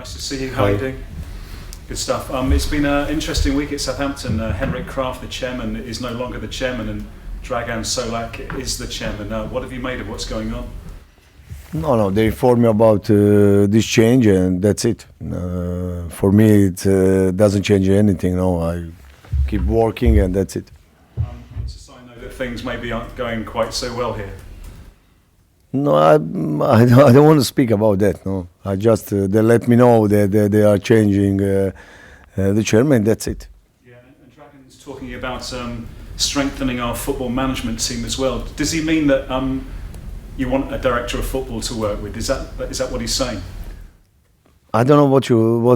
Nice to see you. How are you doing? Good stuff. It's been an interesting week at Southampton. Henrik Kraft, the chairman, is no longer the chairman, and Dragan Solak is the chairman. What have you made of what's going on? No, they informed me about this change, and that's it. For me, it doesn't change anything. No, I keep working, and that's it. It's a sign, though, that things maybe aren't going quite so well here. No, I don't want to speak about that. No, I just they let me know that they are changing the chairman. That's it. Yeah, and Dragan's talking about strengthening our football management team as well. Does he mean that you want a director of football to work with? Is that what he's saying? I don't know what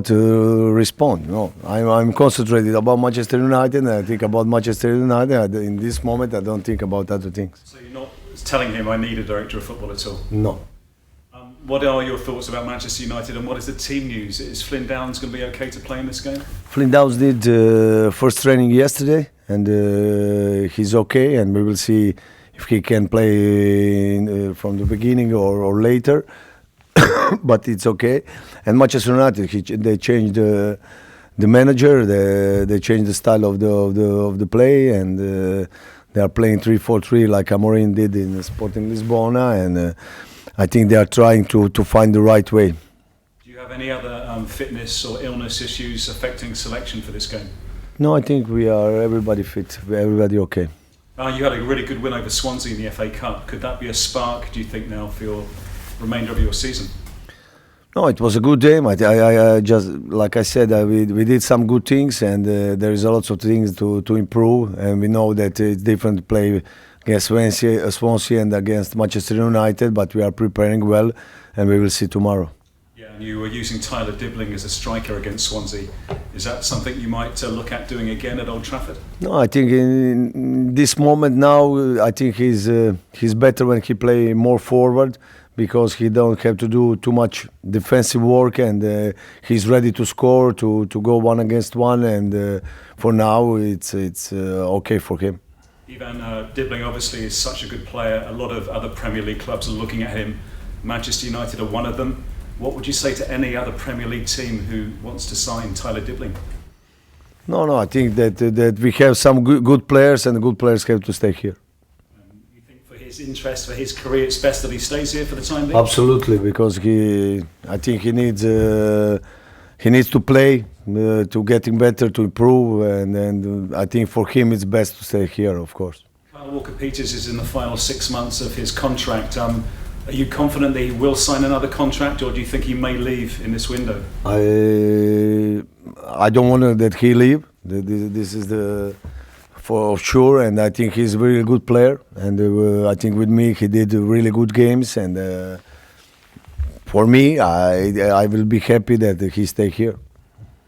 to respond. No, I'm concentrated about Manchester United, and I think about Manchester United. In this moment, I don't think about other things. So you're not telling him I need a director of football at all? No. What are your thoughts about Manchester United, and what is the team news? Is Flynn Downes going to be okay to play in this game? Flynn Downes did first training yesterday, and he's okay, and we will see if he can play from the beginning or later. But it's okay. And Manchester United, they changed the manager, they changed the style of the play, and they are playing 3-4-3 like Amorim did in Sporting Lisbona, and I think they are trying to find the right way. Do you have any other fitness or illness issues affecting selection for this game? No, I think we are everybody fit, everybody okay. You had a really good win over Swansea in the FA Cup. Could that be a spark, do you think, now for your remainder of your season? No, it was a good game. I just, like I said, we did some good things, and there is a lot of things to improve, and we know that it's different to play against Swansea and against Manchester United, but we are preparing well, and we will see tomorrow. Yeah, and you were using Tyler Dibbling as a striker against Swansea. Is that something you might look at doing again at Old Trafford? No, I think in this moment now, I think he's better when he play more forward, because he don't have to do too much defensive work, and he's ready to score, to go 1 against 1, and for now it's okay for him. Ivan Dibbling obviously is such a good player. A lot of other Premier League clubs are looking at him. Manchester United are one of them. What would you say to any other Premier League team who wants to sign Tyler Dibbling? No, I think that we have some good players, and good players have to stay here. You think for his interest, for his career, it's best that he stays here for the time being? Absolutely, because I think he needs to play to getting better, to improve, and I think for him it's best to stay here, of course. Kyle Walker-Peters is in the final 6 months of his contract. Are you confident that he will sign another contract, or do you think he may leave in this window? I don't want that he leave. This is for sure, and I think he's a really good player, and I think with me he did really good games, and for me I will be happy that he stay here.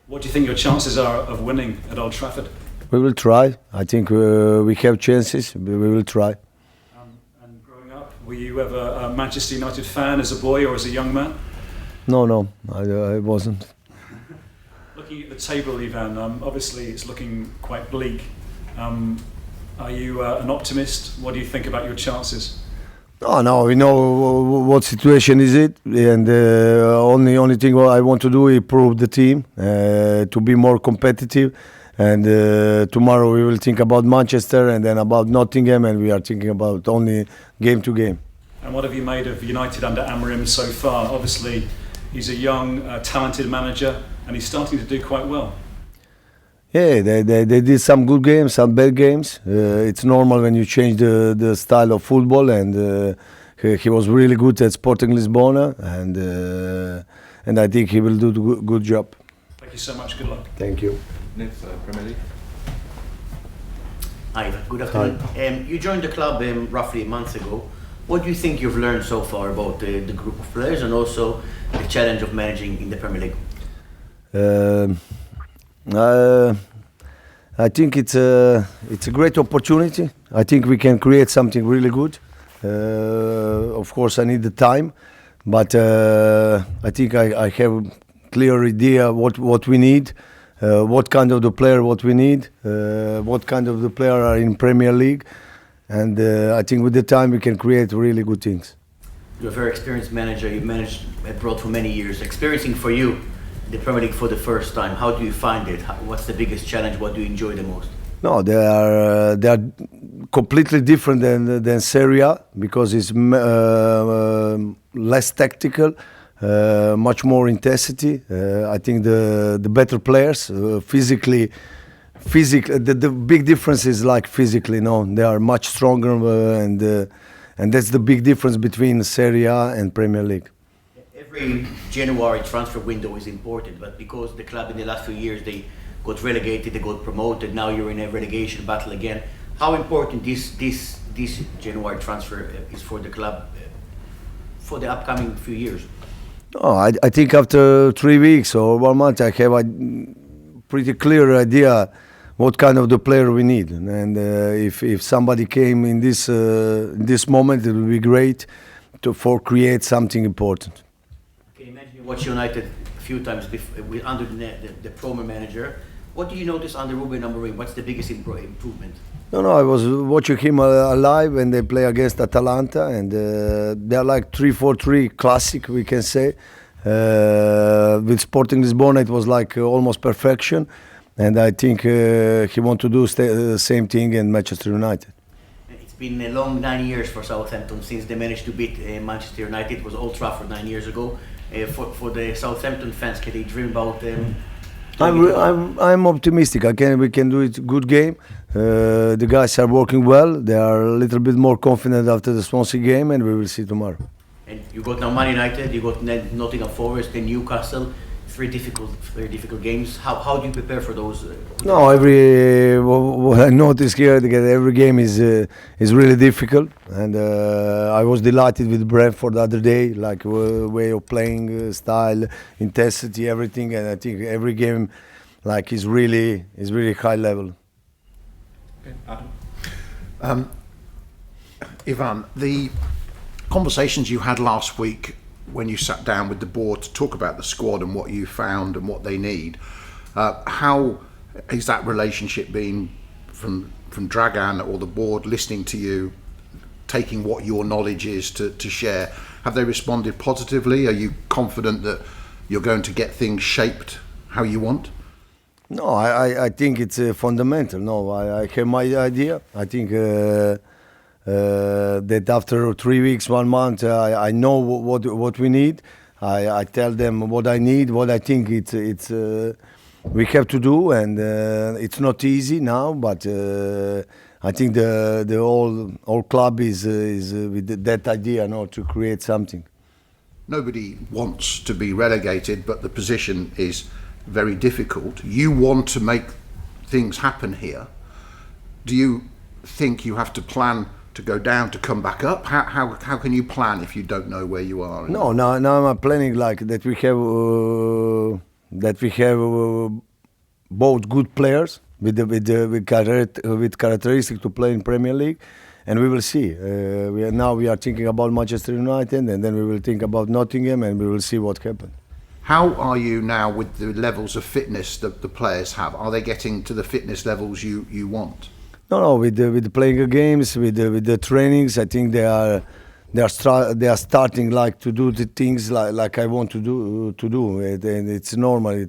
What do you think your chances are of winning at Old Trafford? We will try. I think we have chances. We will try. And growing up, were you ever a Manchester United fan as a boy or as a young man? No, I wasn't. Looking at the table, Ivan, obviously it's looking quite bleak. Are you an optimist? What do you think about your chances? No, we know what situation is it, and only thing I want to do is improve the team to be more competitive. And tomorrow we will think about Manchester, and then about Nottingham, and we are thinking about only game to game. And what have you made of United under Amorim so far? Obviously, he's a young, talented manager, and he's starting to do quite well. Yeah, they did some good games, some bad games. It's normal when you change the style of football, and he was really good at Sporting Lisbona, and I think he will do a good job. Thank you so much. Good luck. Thank you. Next, Premier League. Hi, good afternoon. You joined the club roughly a month ago. What do you think you've learned so far about the group of players, and also the challenge of managing in the Premier League? I think it's a great opportunity. I think we can create something really good. Of course, I need the time, but I think I have a clear idea what we need, what kind of the player what we need, what kind of the player are in Premier League, and I think with the time we can create really good things. You're a very experienced manager. You've managed abroad for many years. Experiencing for you the Premier League for the first time. How do you find it? What's the biggest challenge? What do you enjoy the most? No, they are completely different than Serie A because it's less tactical, much more intensity. I think the better players physically. The big difference is like physically. No, they are much stronger, and that's the big difference between Serie A and Premier League. Every January transfer window is important, but because the club in the last few years they got relegated, they got promoted. Now you're in a relegation battle again. How important this January transfer is for the club for the upcoming few years? Oh, I think after 3 weeks or 1 month, I have a pretty clear idea what kind of the player we need, and if somebody came in this moment, it would be great to create something important. Can you imagine you watch United a few times under the former manager? What do you notice under Ruben Amorim? What's the biggest improvement? No, I was watching him live when they play against Atalanta, and they're like 3-4-3 classic, we can say. With Sporting Lisbon, it was like almost perfection, and I think he wants to do the same thing in Manchester United. It's been a long 9 years for Southampton since they managed to beat Manchester United. It was Old Trafford 9 years ago. For the Southampton fans, can they dream about I'm optimistic. We can do it. Good game. The guys are working well. They are a little bit more confident after the Swansea game, and we will see tomorrow. And you got now Man United, you got Nottingham Forest, then Newcastle. Very difficult games. How do you prepare for those? No, what I noticed here, that every game is really difficult, and I was delighted with Brentford the other day, like way of playing, style, intensity, everything, and I think every game, like, is really high level. Okay, Adam. Ivan, the conversations you had last week when you sat down with the board to talk about the squad and what you found and what they need, how has that relationship been from Dragan or the board listening to you, taking what your knowledge is to share? Have they responded positively? Are you confident that you're going to get things shaped how you want? No, I think it's fundamental. No, I have my idea. I think that after 3 weeks, 1 month, I know what we need. I tell them what I need, what I think it's we have to do, and it's not easy now. But I think the whole club is with that idea now to create something. Nobody wants to be relegated, but the position is very difficult. You want to make things happen here. Do you think you have to plan to go down to come back up? How can you plan if you don't know where you are? No, now I'm planning like that. We have both good players with characteristics to play in Premier League, and we will see. We are thinking about Manchester United, and then we will think about Nottingham, and we will see what happens. How are you now with the levels of fitness that the players have? Are they getting to the fitness levels you want? No. With the playing games, with the trainings, I think they are starting like to do the things like I want to do, and it's normal.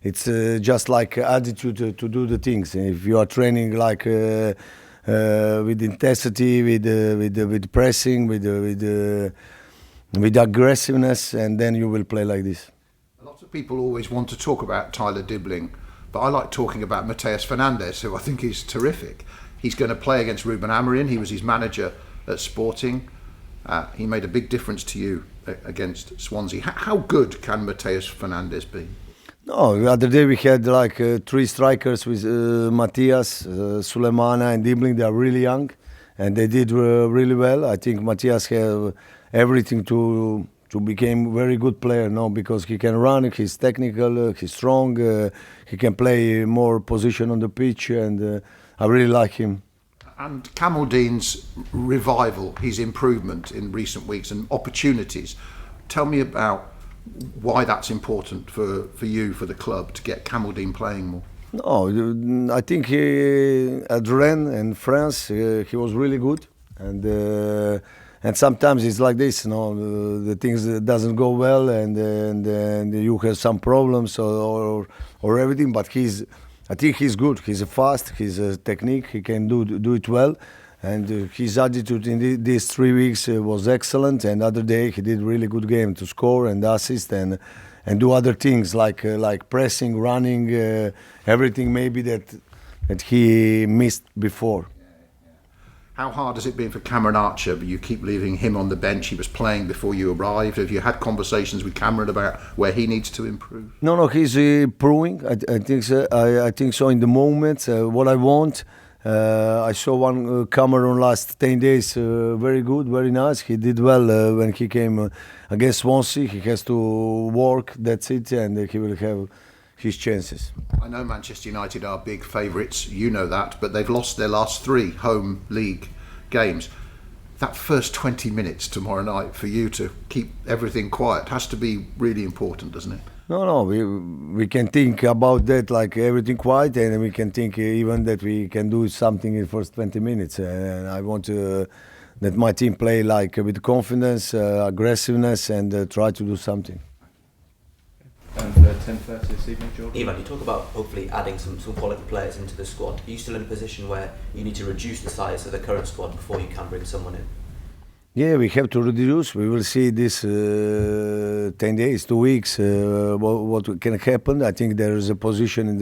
It's just like attitude to do the things. If you are training like with intensity, with pressing, with aggressiveness, and then you will play like this. Lots of people always want to talk about Tyler Dibbling, but I like talking about Mateus Fernandes, who I think is terrific. He's going to play against Ruben Amorim. He was his manager at Sporting. He made a big difference to you against Swansea. How good can Mateus Fernandes be? No, the other day we had like 3 strikers with Matias, Sulemana and Dibbling. They are really young, and they did really well. I think Matias has everything to become very good player now, because he can run, he's technical, he's strong, he can play more position on the pitch, and I really like him. And Kamaldeen's revival, his improvement in recent weeks and opportunities. Tell me about why that's important for you, for the club, to get Kamaldeen playing more. No, I think he, at Rennes and France, he was really good, and And sometimes it's like this, the things that doesn't go well, and you have some problems or everything. But I think he's good. He's fast. He's a technique. He can do it well, and his attitude in these 3 weeks was excellent. And other day he did really good game to score and assist and do other things like pressing, running, everything maybe that he missed before. How hard has it been for Cameron Archer? You keep leaving him on the bench. He was playing before you arrived. Have you had conversations with Cameron about where he needs to improve? No, he's improving. I think so. I think so. In the moment, what I want, I saw one Cameron last 10 days. Very good, very nice. He did well when he came against Swansea. He has to work. That's it, and he will have his chances. I know Manchester United are big favourites, you know that, but they've lost their last 3 home league games. That first 20 minutes tomorrow night for you to keep everything quiet has to be really important, doesn't it? No, we can think about that like everything quiet, and we can think even that we can do something in the first 20 minutes. And I want that my team play like with confidence, aggressiveness, and try to do something. And for 10:30 this evening, Jordan? Ivan, you talk about hopefully adding some quality players into the squad. Are you still in a position where you need to reduce the size of the current squad before you can bring someone in? Yeah, we have to reduce. We will see this 10 days, 2 weeks, what can happen. I think there is a position in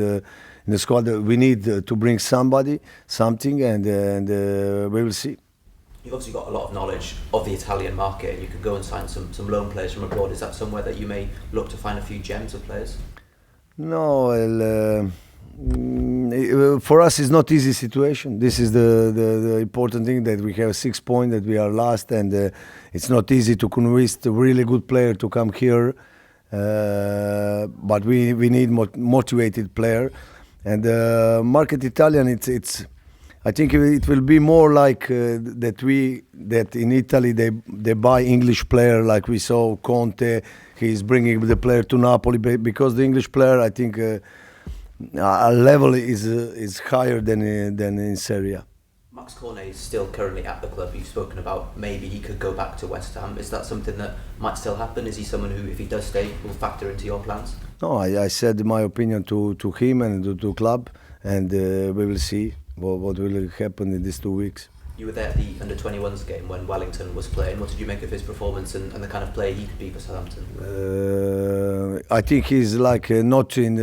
the squad that we need to bring something, and we will see. You've obviously got a lot of knowledge of the Italian market, and you could go and sign some loan players from abroad. Is that somewhere that you may look to find a few gems of players? No, for us it's not easy situation. This is the important thing, that we have 6 points, that we are last, and it's not easy to convince a really good player to come here. But we need motivated player, and market Italian. It's I think it will be more like that in Italy they buy English player, like we saw Conte. He's bringing the player to Napoli because the English player, I think, level is higher than in Serie A. Max Cornet is still currently at the club. You've spoken about maybe he could go back to West Ham. Is that something that might still happen? Is he someone who, if he does stay, will factor into your plans? No, I said my opinion to him and to club, and we will see what will happen in these 2 weeks. You were there at the under-21s game when Wellington was playing. What did you make of his performance and the kind of player he could be for Southampton? I think he's like not in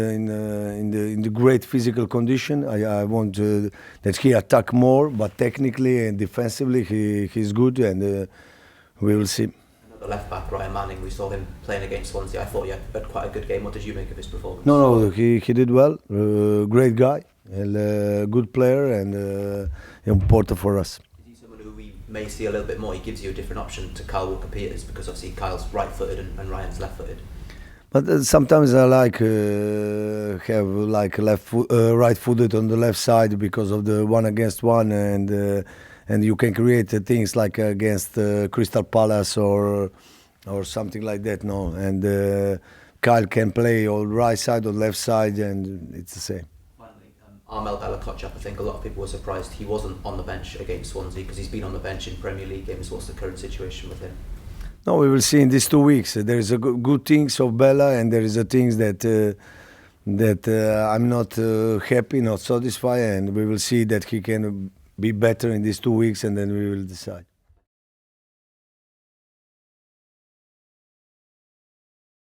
the great physical condition. I want that he attack more, but technically and defensively he's good, and we will see. Another left back, Ryan Manning. We saw him playing against Swansea. I thought he had quite a good game. What did you make of his performance? No, he did well. Great guy, and good player, and important for us. Is he someone who we may see a little bit more? He gives you a different option to Kyle Walker-Peters, because obviously Kyle's right-footed and Ryan's left-footed. But sometimes I like have like right-footed on the left side because of the 1-against-1, and you can create things like against Crystal Palace or something like that. No, and Kyle can play on right side or left side, and it's the same. Armel Bella-Kotchap, I think a lot of people were surprised he wasn't on the bench against Swansea, because he's been on the bench in Premier League games. What's the current situation with him? No, we will see in these 2 weeks. There is a good things of Bella, and there is a things that I'm not happy, not satisfied, and we will see that he can be better in these 2 weeks, and then we will decide.